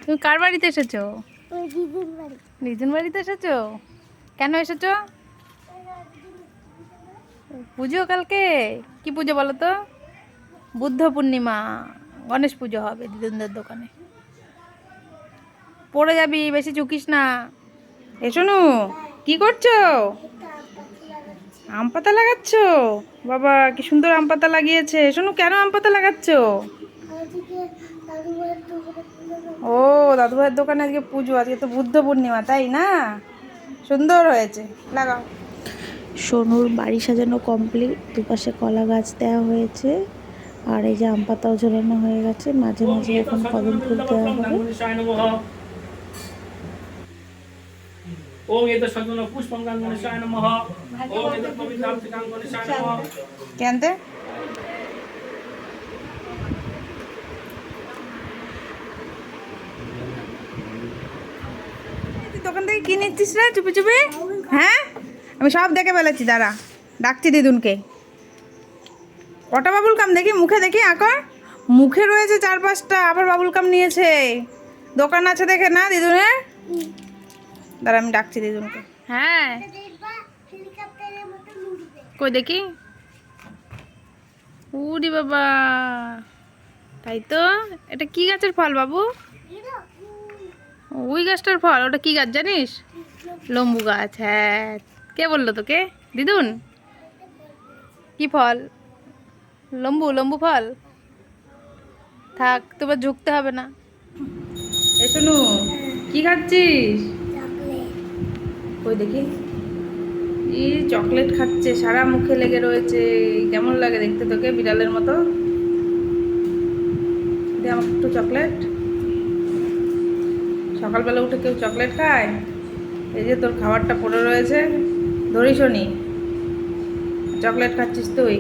তুমি কার বাড়িতে এসেছো? ওই দিদির বাড়ি। দিদুন বাড়িতে এসেছো? কেন এসেছো? পুজো কালকে? কি পুজো বলো তো? বুদ্ধ পূর্ণিমা, গণেশ পুজো হবে দিদুনদের দোকানে। পড়ে যাবি, বেশি ঝুঁকিস না। এসো নু, কি করছো? আম পাতা লাগাচ্ছ? বাবা কি সুন্দর আম পাতা লাগিয়েছে। শোনো, কেন আম পাতা লাগাচ্ছ? ও, দাদু ভাইয়ের দোকানে আজকে পুজো, আজকে তো বুদ্ধ পূর্ণিমা, তাই না? সুন্দর হয়েছে, লাগাও। সোনুর বাড়ি সাজানো কমপ্লিট, দুপাশে কলা গাছ দেওয়া হয়েছে, আর এই যে আম পাতাও ঝোলানো হয়ে গেছে। মাঝে মাঝে এখন কদম ফুল দেওয়া হবে। ওম এত সজ্জন পুষ্পং গণেশায় নমঃ। ওম এত পবিত্রাং চিতাং গণেশায় নমঃ। কেনতে দোকান থেকে কি নিচ্ছিস রে চুপি চুপি? হ্যাঁ, আমি সব দেখে ফেলেছি, দাঁড়া ডাকছি দিদুনকে। কটা বাবুল কাম দেখি, মুখে দেখি আঁকর। মুখে রয়েছে 4-5টা, আবার বাবুল কাম নিয়েছে। দোকান আছে দেখে না দিদুনের? দাঁড়া আমি ডাকছি দিদুনকে। হ্যাঁ, কই দেখি। উরি বাবা, তাই তো। এটা কি গাছের ফল বাবু? ওই গাছটার ফল? ওটা কি গাছ জানিস? লম্বু গাছ। হ্যাঁ, কে বললো তোকে? দিদুন। কি ফল? লম্বু, লম্বু ফল। থাক, তোমার ঝুঁকতে হবে না। এ শোনু, কি খাচ্ছিস? কই দেখি। ই চকলেট খাচ্ছে, সারা মুখে লেগে রয়েছে। কেমন লাগে দেখতে তোকে, বিড়ালের মতো? দে আমাকে একটু চকলেট। সকালবেলা উঠে কেউ চকলেট খায়? এই যে তোর খাবারটা পড়ে রয়েছে, ধরিস নি, চকলেট খাচ্ছিস তুই।